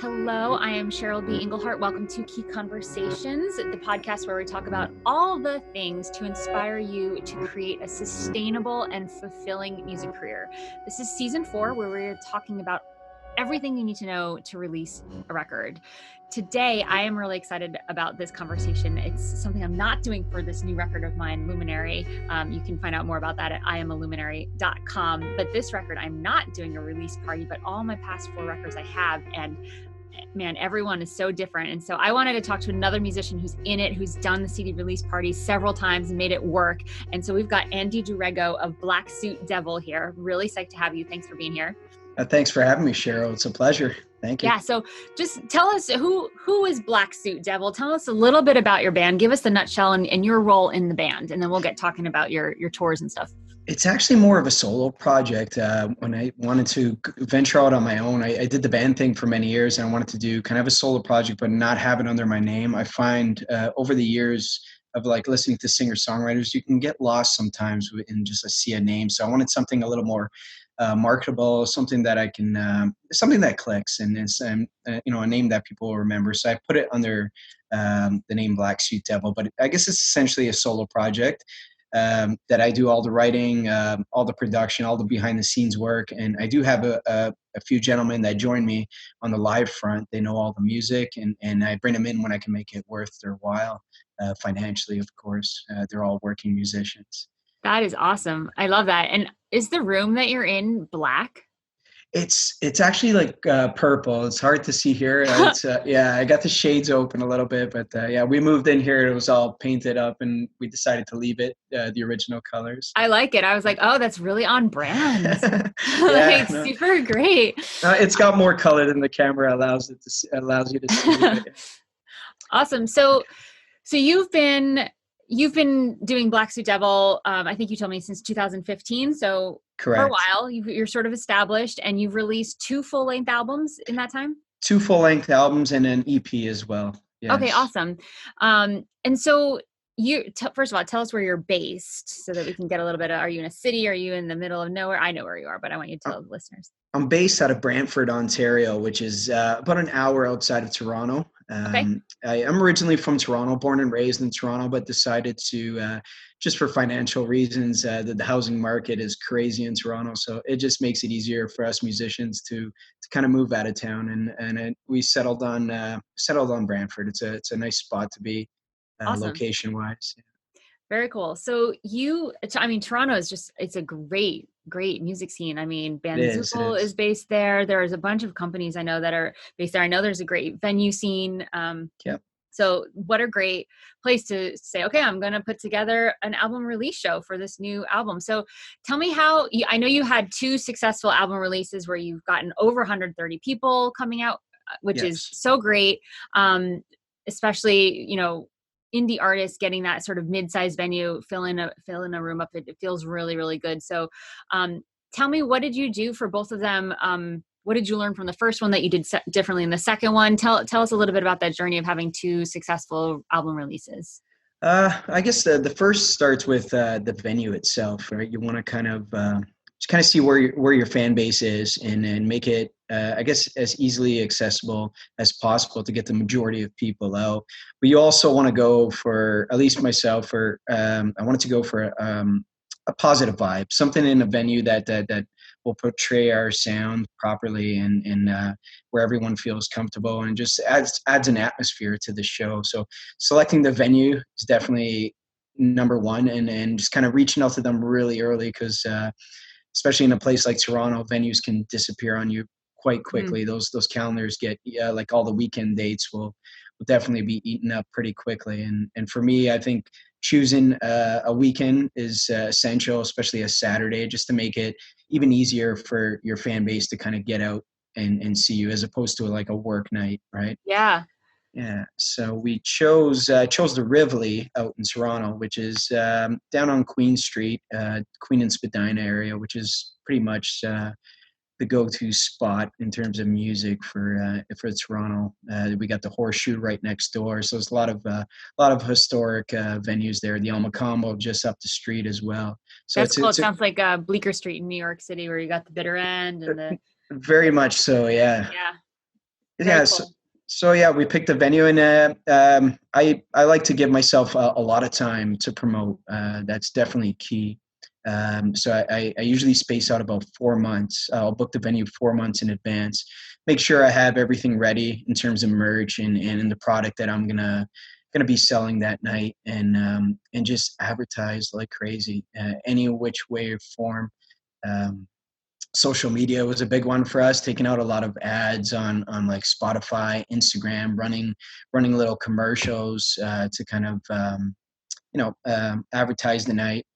Hello, I am Cheryl B. Engelhardt. Welcome to Key Conversations, the podcast where we talk about all the things to inspire you to create a sustainable and fulfilling music career. This is season 4, where we're talking about everything you need to know to release a record. Today, I am really excited about this conversation. It's something I'm not doing for this new record of mine, Luminary. You can find out more about that at iamaluminary.com. But this record, I'm not doing a release party, but all my past 4 records I have. And man, everyone is so different. And so I wanted to talk to another musician who's in it, who's done the CD release party several times and made it work. And so we've got Andy Rego of Black Suit Devil here. Really psyched to have you. Thanks for being here. Thanks for having me, Cheryl. It's a pleasure. Thank you. Yeah. So just tell us who is Black Suit Devil? Tell us a little bit about your band. Give us the nutshell and your role in the band. And then we'll get talking about your tours and stuff. It's actually more of a solo project. When I wanted to venture out on my own, I did the band thing for many years, and I wanted to do kind of a solo project, but not have it under my name. I find over the years of like listening to singer-songwriters, you can get lost sometimes in just a sea of names. So I wanted something a little more marketable, something that I can, something that clicks, and it's a name that people will remember. So I put it under the name Black Suit Devil, but I guess it's essentially a solo project. That I do all the writing, all the production, all the behind the scenes work. And I do have a few gentlemen that join me on the live front. They know all the music, and I bring them in when I can make it worth their while, financially, of course. They're all working musicians. That is awesome. I love that. And is the room that you're in black? It's actually like purple. It's hard to see here. I got the shades open a little bit, but we moved in here. It was all painted up, and we decided to leave it the original colors. I like it. I was like, oh, that's really on brand. Super great. It's got more color than the camera allows you to see it. Awesome. So you've been doing Black Suit Devil. I think you told me since 2015. So correct. For a while, you're sort of established, and you've released 2 full-length albums in that time? 2 full-length albums and an EP as well. Yes. Okay, awesome. And so first of all, tell us where you're based so that we can get a little bit of, are you in a city? Are you in the middle of nowhere? I know where you are, but I want you to tell the listeners. I'm based out of Brantford, Ontario, which is about an hour outside of Toronto. Okay. I'm originally from Toronto, born and raised in Toronto, but decided to, just for financial reasons, the housing market is crazy in Toronto. So it just makes it easier for us musicians to kind of move out of town. And we settled on Brantford. It's a nice spot to be, awesome. Location wise. Very cool. So Toronto is it's a great music scene. I mean, Bandzoogle is based there. There's a bunch of companies I know that are based there. I know there's a great venue scene. Yep. So what a great place to say, okay, I'm going to put together an album release show for this new album. So tell me I know you had 2 successful album releases where you've gotten over 130 people coming out, which is so great. Especially, indie artists getting that sort of mid-sized venue, fill in a room up. It feels really, really good. So tell me, what did you do for both of them? What did you learn from the first one that you did differently in the second one? Tell us a little bit about that journey of having 2 successful album releases. I guess the first starts with the venue itself, right? You want to kind of just see where your fan base is and make it, I guess, as easily accessible as possible to get the majority of people out. But you also want to go for, at least myself, I wanted to go for a positive vibe, something in a venue that will portray our sound properly and where everyone feels comfortable and just adds an atmosphere to the show. So selecting the venue is definitely number one, and just kind of reaching out to them really early, because especially in a place like Toronto, venues can disappear on you quite quickly. Those calendars get like all the weekend dates will definitely be eaten up pretty quickly. And for me, I think choosing a weekend is essential, especially a Saturday, just to make it even easier for your fan base to kind of get out and see you, as opposed to like a work night, right? Yeah. Yeah. So we chose the Rivoli out in Toronto, which is down on Queen Street, Queen and Spadina area, which is pretty much the go-to spot in terms of music for Toronto. We got the Horseshoe right next door, so there's a lot of historic venues there. The El Macombo just up the street as well. So that's cool. It sounds like Bleecker Street in New York City, where you got the bitter end and the. Very much so, yeah. Yeah. Very Yeah. So, cool. so yeah, we picked a venue, and I like to give myself a lot of time to promote. That's definitely key. So I usually space out about 4 months. I'll book the venue 4 months in advance. Make sure I have everything ready in terms of merch and the product that I'm gonna be selling that night, and just advertise like crazy, any which way or form. Um, Social media was a big one for us, taking out a lot of ads on like Spotify, Instagram, running little commercials, to kind of advertise the night.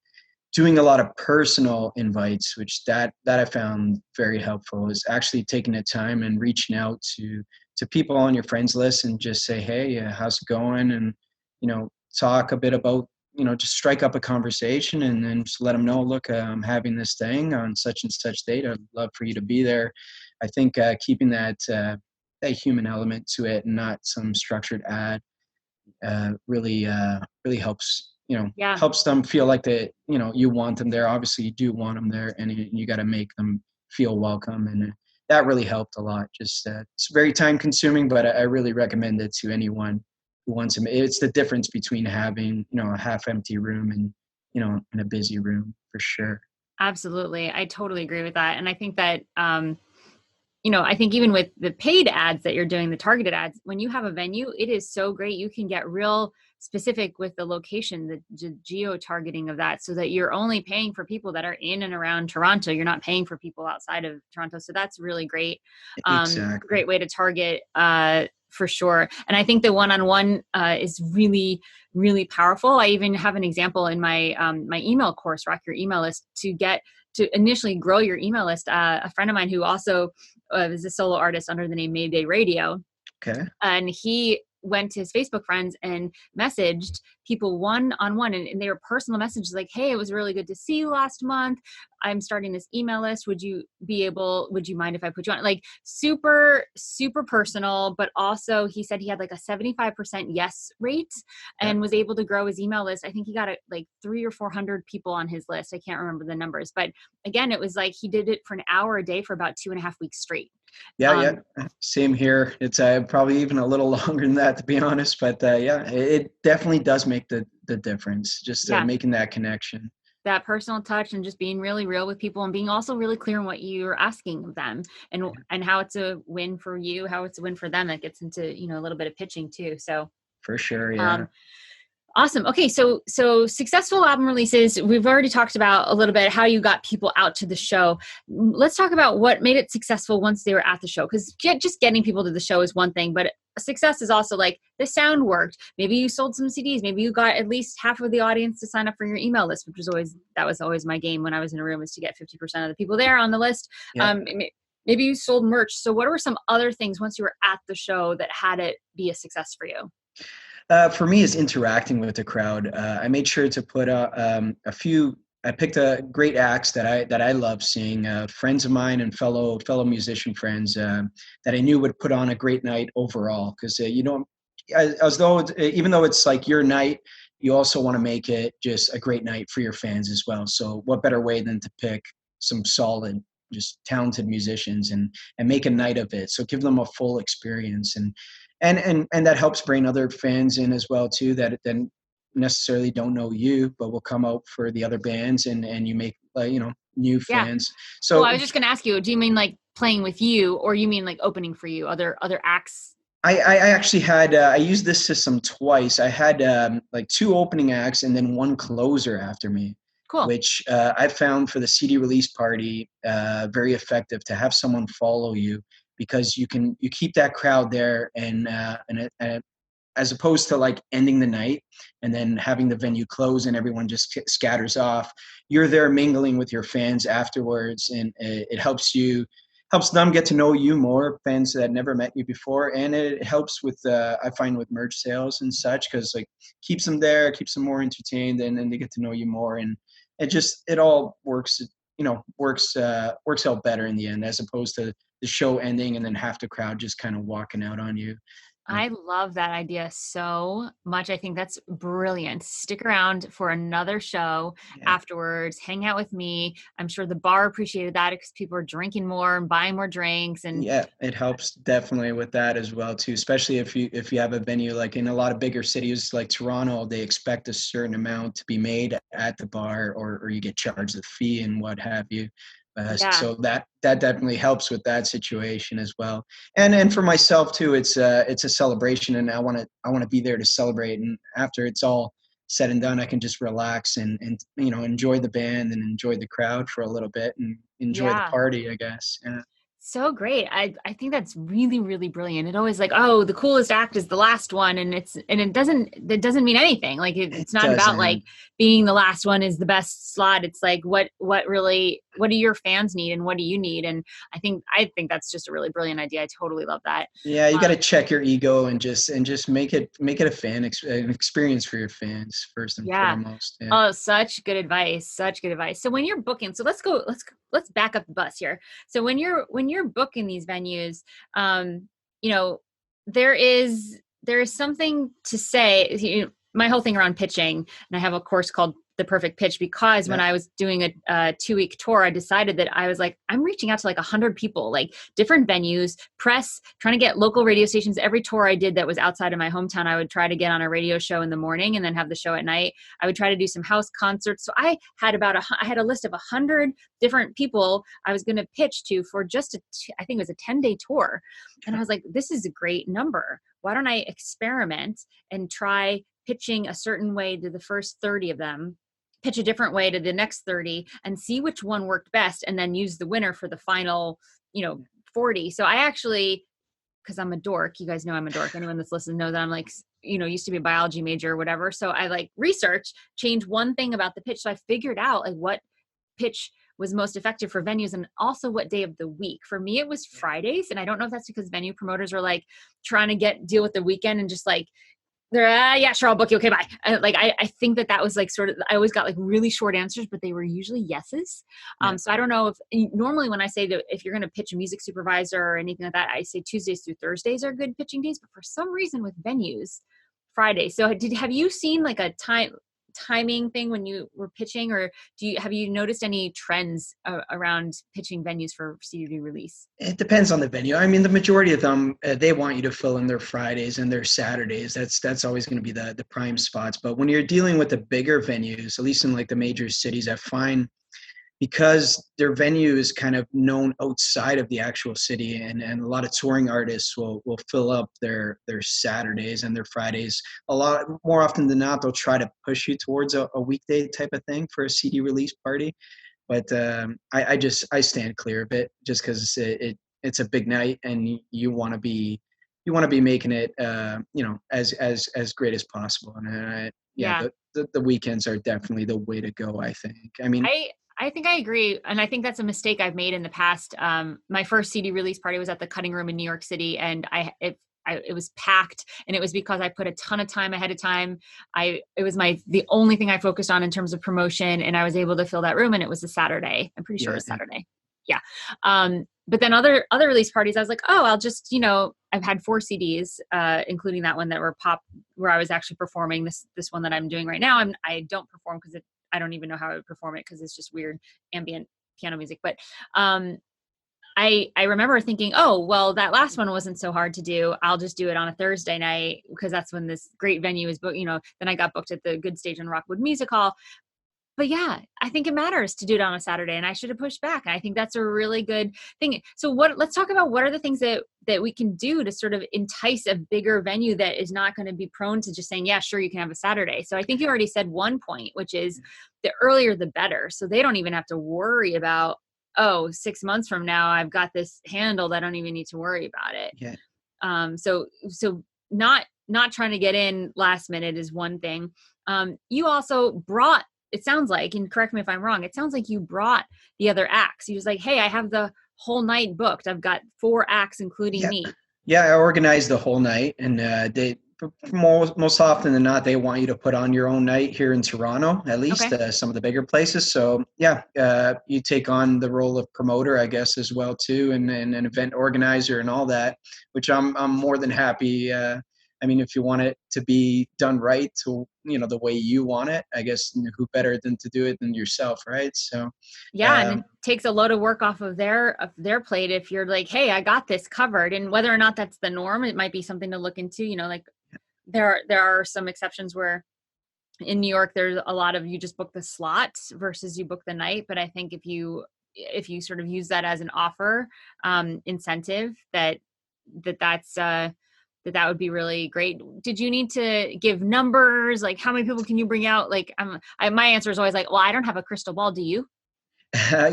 Doing a lot of personal invites, which that I found very helpful, is actually taking the time and reaching out to people on your friends list and just say, hey, how's it going, and talk a bit about, just strike up a conversation, and then just let them know, look, I'm having this thing on such and such date. I'd love for you to be there. I think keeping that human element to it, and not some structured ad, really helps, Yeah, helps them feel like that, you want them there. Obviously you do want them there, and you got to make them feel welcome, and that really helped a lot. Just it's very time consuming, but I really recommend it to anyone who wants them. It's the difference between having, a half empty room and, in a busy room, for sure. absolutely. I totally agree with that. And I think that, I think even with the paid ads that you're doing, the targeted ads, when you have a venue, it is so great. You can get real specific with the location, the geo targeting of that, so that you're only paying for people that are in and around Toronto. You're not paying for people outside of Toronto. So that's really great. Exactly. Great way to target, for sure. And I think the one-on-one is really, really powerful. I even have an example in my email course, Rock Your Email List, to initially grow your email list. A friend of mine who also is a solo artist under the name Mayday Radio, Okay. and he went to his Facebook friends and messaged people one on one, and they were personal messages like, hey, it was really good to see you last month. I'm starting this email list. Would you mind if I put you on? Like, super, super personal, but also he said he had like a 75% yes rate, Yeah. and was able to grow his email list. I think he got like 300 or 400 people on his list. I can't remember the numbers, but again, it was like he did it for an hour a day for about 2.5 weeks straight. Yeah, yeah, Um, same here. It's probably even a little longer than that, to be honest. But yeah, it definitely does make the difference. Just yeah, making that connection. that personal touch and just being really real with people, and being also really clear on what you're asking of them, and how it's a win for you, how it's a win for them. That gets into, a little bit of pitching too. So, For sure. Yeah. um, awesome. Okay, so successful album releases. We've already talked about a little bit how you got people out to the show. Let's talk about what made it successful once they were at the show. Because just getting people to the show is one thing, but success is also like the sound worked. Maybe you sold some CDs. Maybe you got at least half of the audience to sign up for your email list, which was always my game when I was in a room, is to get 50% of the people there on the list. Yeah. Maybe you sold merch. So what were some other things once you were at the show that had it be a success for you? For me, is interacting with the crowd. I made sure to put a few. I picked a great acts that I love seeing. Friends of mine and fellow musician friends, that I knew would put on a great night overall. Because as though even though it's like your night, you also want to make it just a great night for your fans as well. So what better way than to pick some solid, just talented musicians, and make a night of it. So give them a full experience, and that helps bring other fans in as well too, that then necessarily don't know you but will come out for the other bands, and you make new Yeah. fans. Well, I So was just going to ask you, do you mean like playing with you, or you mean like opening for you, other acts? I actually had I used this system twice. I had like two opening acts and then one closer after me, Cool. which I found for the CD release party very effective, to have someone follow you, because you keep that crowd there, and as opposed to like ending the night and then having the venue close and everyone just scatters off. You're there mingling with your fans afterwards, and it helps them get to know you more, fans that never met you before, and it helps with I find with merch sales and such, because like keeps them there, keeps them more entertained, and then they get to know you more, and it all works, works out better in the end, as opposed to the show ending and then half the crowd just kind of walking out on you. I love that idea so much. I think that's brilliant. Stick around for another show Yeah. afterwards. Hang out with me. I'm sure the bar appreciated that because people are drinking more and buying more drinks. And Yeah, it helps definitely with that as well too, especially if you have a venue like in a lot of bigger cities like Toronto, they expect a certain amount to be made at the bar, or you get charged a fee and what have you. yeah, So that definitely helps with that situation as well. And for myself too, it's a celebration, and I want to be there to celebrate. And after it's all said and done, I can just relax and enjoy the band and enjoy the crowd for a little bit and enjoy the yeah. party, I guess. Yeah. So great. I think that's really, really brilliant. It always like, oh, the coolest act is the last one. And it doesn't mean anything. Like It it's not about like doesn't. being the last one is the best slot. It's like, what do your fans need and what do you need? And I think that's just a really brilliant idea. I totally love that. Yeah, you got Um, to check your ego and just make it a an experience for your fans first and yeah. foremost. Yeah. Oh, such good advice. Such good advice. So when you're booking, so let's back up the bus here. So when you're booking these venues, you know, there is something to say. My whole thing around pitching, and I have a course called The Perfect Pitch because when Yeah. I was doing a 2-week tour, I decided that I was like, I'm reaching out to like 100 people, like different venues, press, trying to get local radio stations. Every tour I did that was outside of my hometown, I would try to get on a radio show in the morning and then have the show at night. I would try to do some house concerts. So I had I had a list of 100 different people I was going to pitch to for just I think it was a 10-day tour. And I was like, this is a great number. Why don't I experiment and try pitching a certain way to the first 30 of them, pitch a different way to the next 30 and see which one worked best and then use the winner for the final, 40. So I actually, because I'm a dork, you guys know I'm a dork. Anyone that's listening knows that I'm like, used to be a biology major or whatever. So I like research, change one thing about the pitch. So I figured out like what pitch was most effective for venues and also what day of the week. For me, it was Fridays. And I don't know if that's because venue promoters are like trying to deal with the weekend and just like, they're, yeah, sure, I'll book you. Okay, bye. I think that was like sort of, I always got like really short answers, but they were usually yeses. Yeah. So I don't know normally when I say if you're going to pitch a music supervisor or anything like that, I say Tuesdays through Thursdays are good pitching days, but for some reason with venues, Friday. So have you seen like a timing thing when you were pitching, or have you noticed any trends around pitching venues for CD release? It depends on the venue. I mean, the majority of them, they want you to fill in their Fridays and their Saturdays. That's always going to be the prime spots. But when you're dealing with the bigger venues, at least in like the major cities, I find because their venue is kind of known outside of the actual city, and a lot of touring artists will fill up their Saturdays and their Fridays. A lot more often than not, they'll try to push you towards a weekday type of thing for a CD release party. But I stand clear of it just because it's a big night, and you want to be making it as great as possible. And yeah, Yeah. the weekends are definitely the way to go, I think. I mean, I think I agree. And I think that's a mistake I've made in the past. My first CD release party was at the Cutting Room in New York City, and it was packed, and it was because I put a ton of time ahead of time. It was the only thing I focused on in terms of promotion, and I was able to fill that room, and it was a Saturday. I'm pretty sure it yeah, was Saturday. Yeah. But then other release parties, I was like, oh, I'll just, I've had 4 CDs, including that one that were pop, where I was actually performing this one that I'm doing right now. I don't perform because I don't even know how I would perform it because it's just weird ambient piano music. But I remember thinking, oh, well, that last one wasn't so hard to do. I'll just do it on a Thursday night because that's when this great venue is booked. Then I got booked at the Good Stage in Rockwood Music Hall. But yeah, I think it matters to do it on a Saturday, and I should have pushed back. And I think that's a really good thing. So let's talk about what are the things that we can do to sort of entice a bigger venue that is not going to be prone to just saying, yeah, sure, you can have a Saturday. So I think you already said one point, which is the earlier the better. So they don't even have to worry about, 6 months from now, I've got this handled. I don't even need to worry about it. yeah. So not trying to get in last minute is one thing. You also brought, it sounds like, and correct me if I'm wrong, it sounds like you brought the other acts. You was like, hey, I have the whole night booked. I've got 4 acts, including Yeah. me. Yeah, I organized the whole night, and most often than not, they want you to put on your own night here in Toronto, at least Okay. some of the bigger places. So yeah, you take on the role of promoter, I guess, as well too, and an event organizer and all that, which I'm more than happy. I mean, if you want it to be done right, to the way you want it, I guess who better than to do it than yourself, right? So, Yeah, and it um, takes a load of work off of their plate if you're like, hey, I got this covered. And whether or not that's the norm, it might be something to look into. Like there are some exceptions where in New York there's a lot of you just book the slot versus you book the night. But I think if you sort of use that as an offer incentive, that would be really great. Did you need to give numbers? Like how many people can you bring out? Like my answer is always like, well, I don't have a crystal ball. Do you?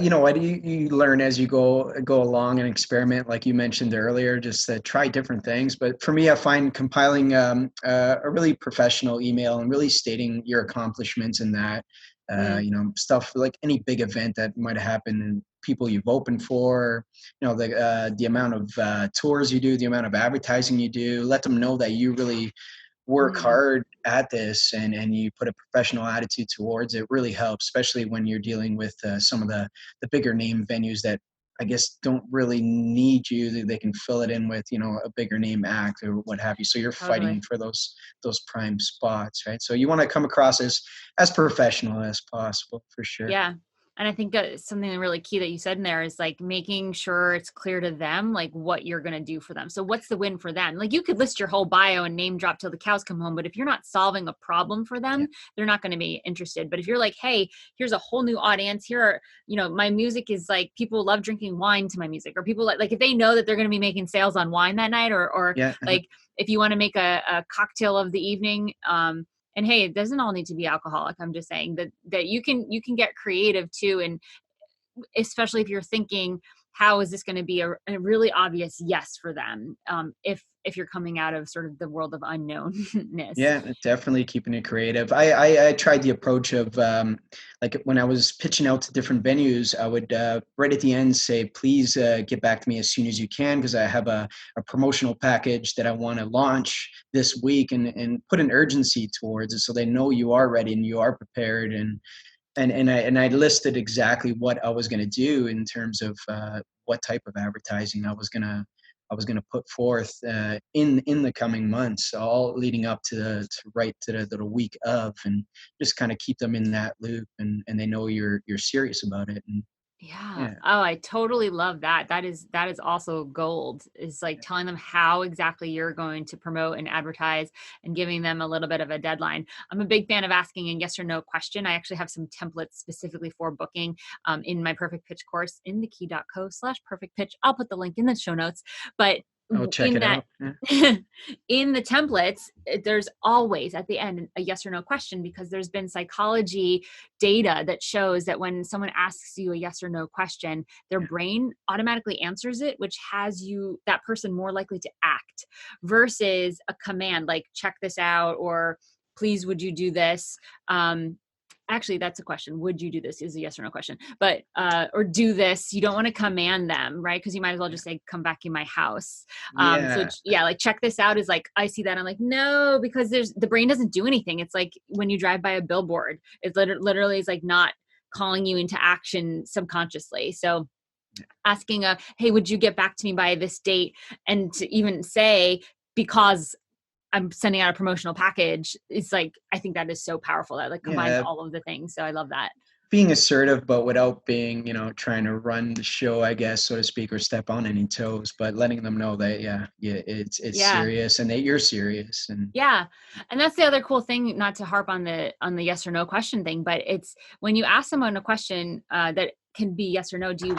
you know what, you learn as you go along and experiment, like you mentioned earlier, just try different things. But for me, I find compiling a really professional email and really stating your accomplishments in that, Mm, stuff like any big event that might happen and people you've opened for, the amount of tours you do, the amount of advertising you do, let them know that you really work mm, hard at this, and you put a professional attitude towards it. Really helps, especially when you're dealing with some of the bigger name venues that I guess don't really need you. They can fill it in with a bigger name act or what have you. So you're fighting totally. for those prime spots, right? So you want to come across as professional as possible, for sure. Yeah. And I think something really key that you said in there is like making sure it's clear to them, like what you're going to do for them. So what's the win for them? Like you could list your whole bio and name drop till the cows come home, but if you're not solving a problem for Yeah, them, they're not going to be interested. But if you're like, hey, here's a whole new audience here, my music is like people love drinking wine to my music, or people like if they know that they're going to be making sales on wine that night, or yeah, like if you want to make a cocktail of the evening, and hey, it doesn't all need to be alcoholic. I'm just saying that you can get creative too, and especially if you're thinking, how is this going to be a really obvious yes for them, if you're coming out of sort of the world of unknownness. yeah, definitely keeping it creative. I tried the approach of like when I was pitching out to different venues, I would right at the end say, please get back to me as soon as you can, because I have a promotional package that I want to launch this week, and put an urgency towards it so they know you are ready and you are prepared. And I listed exactly what I was going to do in terms of what type of advertising I was gonna put forth in the coming months, all leading up to the week of, and just kind of keep them in that loop, and they know you're serious about it. And Yeah. yeah, Oh, I totally love that. That is also gold. Is like telling them how exactly you're going to promote and advertise and giving them a little bit of a deadline. I'm a big fan of asking a yes or no question. I actually have some templates specifically for booking in my perfect pitch course in thekey.co/perfect pitch. I'll put the link in the show notes. But I'll check in it that out. Yeah. in the templates, there's always at the end a yes or no question, because there's been psychology data that shows that when someone asks you a yes or no question, their brain automatically answers it, which has that person more likely to act versus a command like check this out or please would you do this. Actually, that's a question. Would you do this is a yes or no question, but or do this. You don't want to command them, right? Because you might as well just say come back in my house. So Yeah, yeah, like check this out is like I see that I'm like no, because the brain doesn't do anything. It's like when you drive by a billboard, it literally is like not calling you into action subconsciously. So asking hey, would you get back to me by this date, and to even say because I'm sending out a promotional package, it's like I think that is so powerful. That like combines yeah. all of the things. So I love that. Being assertive, but without being, trying to run the show, I guess, so to speak, or step on any toes, but letting them know that, yeah, it's Yeah. serious and that you're serious. And Yeah. And that's the other cool thing, not to harp on the yes or no question thing, but it's when you ask someone a question that can be yes or no, do you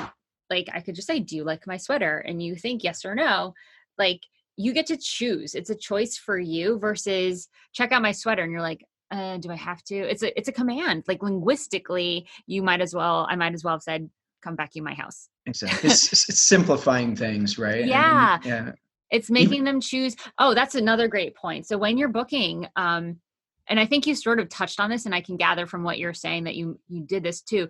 like, I could just say, do you like my sweater? And you think yes or no, like you get to choose. It's a choice for you versus check out my sweater. And you're like, do I have to? It's a command. Like linguistically, I might as well have said, come back in my house. exactly, it's simplifying things, right? I mean, Yeah. yeah, It's even making them choose. Oh, that's another great point. So when you're booking, and I think you sort of touched on this, and I can gather from what you're saying that you did this too.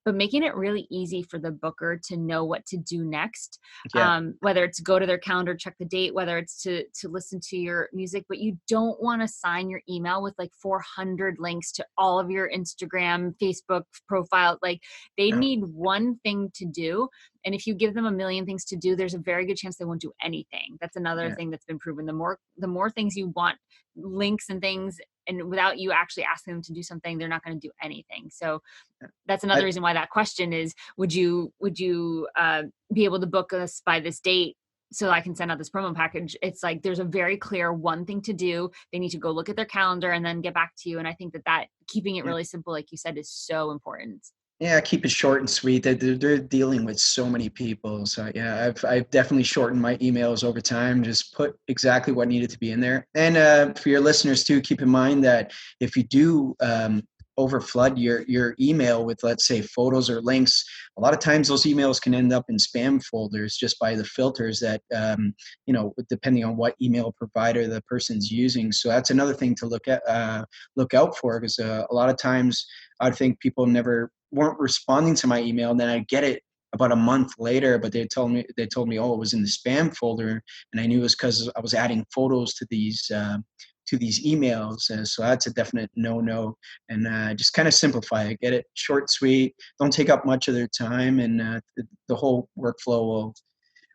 but making it really easy for the booker to know what to do next. Yeah. Whether it's go to their calendar, check the date, whether it's to listen to your music, but you don't want to sign your email with like 400 links to all of your Instagram, Facebook profile. Like they No. need one thing to do. And if you give them a million things to do, there's a very good chance they won't do anything. That's another Yeah. thing that's been proven. The more things you want, links and things, and without you actually asking them to do something, they're not going to do anything. So that's another I, reason why that question is, would you be able to book us by this date so I can send out this promo package? It's like, there's a very clear one thing to do. They need to go look at their calendar and then get back to you. And I think that keeping it yeah. really simple, like you said, is so important. Yeah, keep it short and sweet. They're dealing with so many people. So yeah, I've definitely shortened my emails over time. Just put exactly what needed to be in there. And for your listeners too, keep in mind that if you do overflood your email with, let's say, photos or links, a lot of times those emails can end up in spam folders just by the filters that depending on what email provider the person's using. So that's another thing to look out for, because a lot of times I think people weren't responding to my email, and then I get it about a month later, but they told me, oh, it was in the spam folder, and I knew it was because I was adding photos to these emails. And so that's a definite no. And just kind of simplify it, get it short, sweet, don't take up much of their time, and the whole workflow will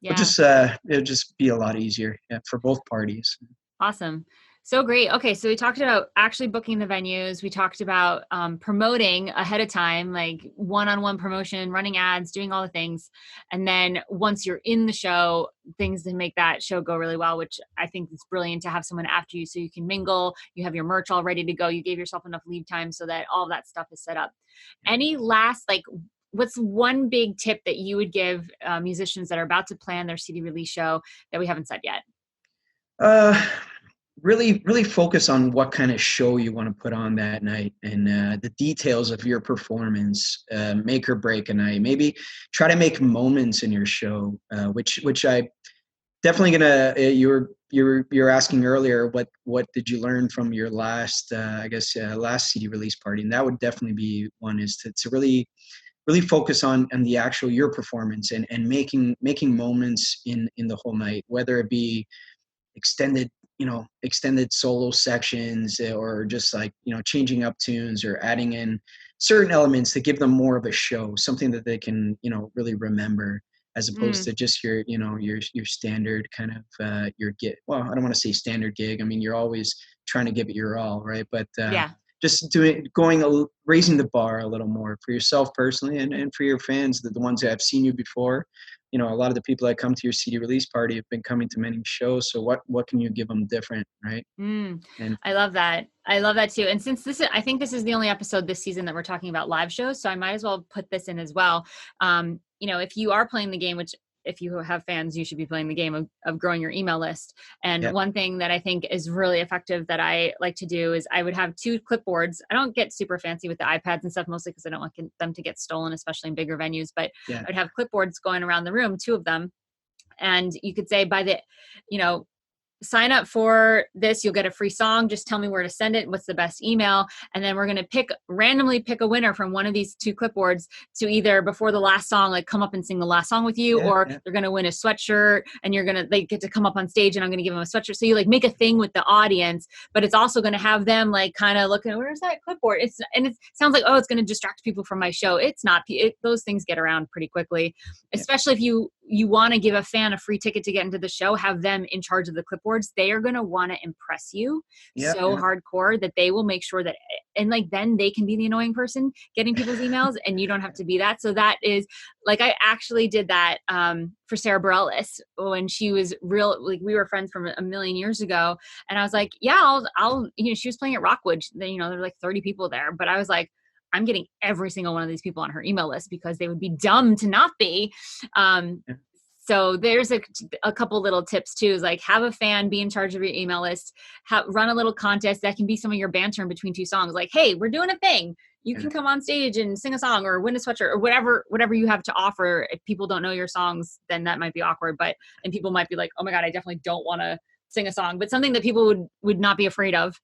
Yeah. just it'll just be a lot easier, yeah, for both parties. Awesome. So great. Okay. So we talked about actually booking the venues. We talked about promoting ahead of time, like one-on-one promotion, running ads, doing all the things. And then once you're in the show, things to make that show go really well, which I think is brilliant to have someone after you so you can mingle. You have your merch all ready to go. You gave yourself enough leave time so that all that stuff is set up. Any last, like, what's one big tip that you would give musicians that are about to plan their CD release show that we haven't said yet? Really focus on what kind of show you want to put on that night, and the details of your performance make or break a night. Maybe try to make moments in your show, which I definitely gonna. You're asking earlier, what did you learn from your last last CD release party, and that would definitely be one, is to really focus on the actual your performance, and making moments in the whole night, whether it be extended solo sections, or just like, changing up tunes or adding in certain elements to give them more of a show, something that they can, really remember, as opposed to just your standard kind of your gig. Well, I don't want to say standard gig. I mean, you're always trying to give it your all, right? But Yeah. just raising the bar a little more for yourself personally, and for your fans, the ones that have seen you before. A lot of the people that come to your CD release party have been coming to many shows. So what can you give them different, right? And I love that. I love that too. And since I think this is the only episode this season that we're talking about live shows, so I might as well put this in as well. If you are playing the game, which if you have fans, you should be playing the game of growing your email list. And yeah, one thing that I think is really effective that I like to do is I would have 2 clipboards. I don't get super fancy with the iPads and stuff, mostly because I don't want them to get stolen, especially in bigger venues. But yeah, I'd have clipboards going around the room, 2 of them. And you could say by the, sign up for this, you'll get a free song. Just tell me where to send it. What's the best email? And then we're going to randomly pick a winner from one of these 2 clipboards to either before the last song, like come up and sing the last song with you, or yeah. they're going to win a sweatshirt and they get to come up on stage and I'm going to give them a sweatshirt. So you like make a thing with the audience, but it's also going to have them like kind of looking, where's that clipboard? It sounds like, oh, it's going to distract people from my show. It's not. Those things get around pretty quickly, especially if you want to give a fan a free ticket to get into the show, have them in charge of the clipboards. They are going to want to impress you hardcore that they will make sure that, and like, then they can be the annoying person getting people's emails and you don't have to be that. So that is like, I actually did that for Sarah Bareilles when she was like, we were friends from a million years ago. And I was like, yeah, I'll she was playing at Rockwood. There were like 30 people there, but I was like, I'm getting every single one of these people on her email list because they would be dumb to not be. So there's a couple little tips too, is like have a fan be in charge of your email list, run a little contest that can be some of your banter in between 2 songs. Like, hey, we're doing a thing. You can come on stage and sing a song or win a sweatshirt or whatever you have to offer. If people don't know your songs, then that might be awkward, and people might be like, oh my God, I definitely don't want to sing a song, but something that people would not be afraid of.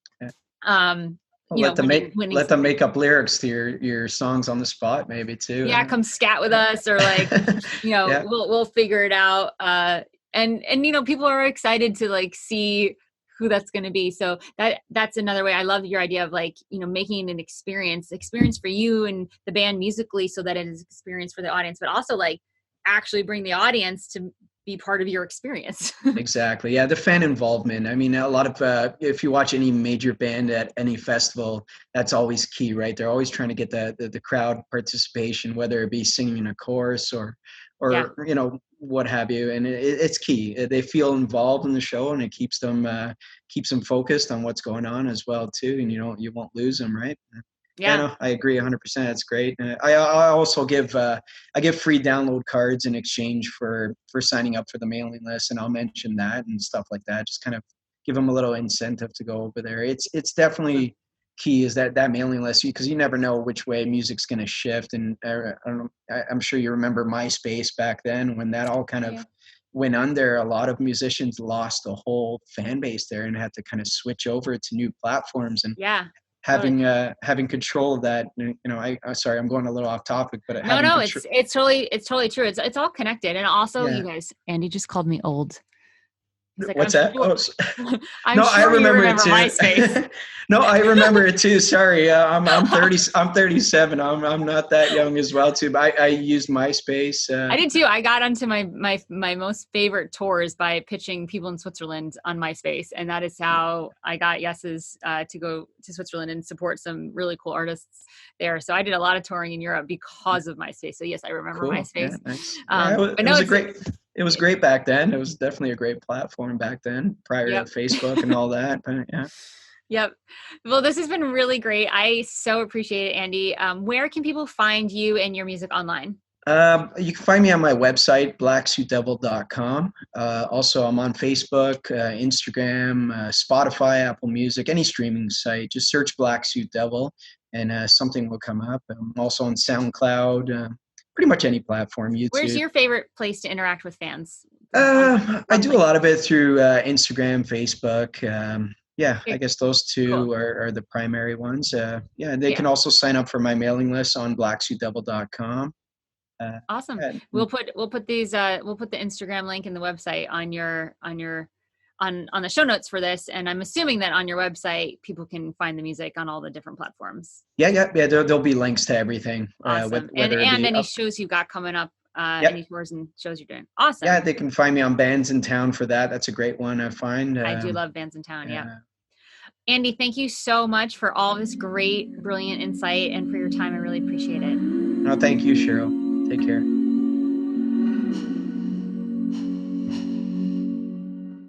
Well, winning let them something. make up lyrics to your songs on the spot, maybe too. Yeah, come scat with us, or like, Yeah. we'll figure it out. And people are excited to like see who that's going to be. So that's another way. I love your idea of like, making an experience for you and the band musically, so that it is experience for the audience, but also like actually bring the audience to be part of your experience. Exactly. Yeah, the fan involvement. I mean, a lot of if you watch any major band at any festival, that's always key, right? They're always trying to get the crowd participation, whether it be singing a chorus Yeah. or what have you. And it's key. They feel involved in the show, and it keeps them focused on what's going on as well too. And you won't lose them, right? Yeah, Yeah. no, I agree 100%. That's great. I also give I give free download cards in exchange for signing up for the mailing list, and I'll mention that and stuff like that. Just kind of give them a little incentive to go over there. It's definitely key, is that mailing list, because you never know which way music's going to shift. And I don't know, I'm sure you remember MySpace back then, when that all kind of Yeah. went under. A lot of musicians lost the whole fan base there and had to kind of switch over to new platforms. And Yeah. Totally. having control of that, sorry, I'm going a little off topic, but No, having no, control. it's totally true. It's all connected. And also, Yeah. you guys, Andy just called me old. He's like, What's that? Oh, I'm no, I sure you remember it remember too. MySpace. No, I remember it too. Sorry, I'm 30. I'm 37. I'm not that young as well too. But I used MySpace. I did too. I got onto my most favorite tours by pitching people in Switzerland on MySpace, and that is how I got yeses to go to Switzerland and support some really cool artists there. So I did a lot of touring in Europe because of MySpace. So yes, I remember Cool. MySpace. Yeah, nice. Yeah, But no, it was great back then. It was definitely a great platform back then, prior to yep. Facebook and all that. But yeah. Yep. Well, this has been really great. I so appreciate it, Andy. Where can people find you and your music online? You can find me on my website, blacksuitdevil.com. Also, I'm on Facebook, Instagram, Spotify, Apple Music, any streaming site. Just search Black Suit Devil, and something will come up. I'm also on SoundCloud, pretty much any platform, Where's YouTube. your favorite place to interact with fans? I do a lot of it through Instagram, Facebook. Yeah, I guess those two Cool. are the primary ones. Yeah, they Yeah. can also sign up for my mailing list on blacksuitdevil.com. Awesome. Yeah. We'll put the Instagram link and the website on the show notes for this. And I'm assuming that on your website, people can find the music on all the different platforms. Yeah. There'll be links to everything. Awesome. And any shows you've got coming up, any tours and shows you're doing. Awesome. Yeah, they can find me on Bands in Town for that. That's a great one, I find. I do love Bands in Town. Yeah. Andy, thank you so much for all this great, brilliant insight and for your time. I really appreciate it. No, thank you, Cheryl. Take care.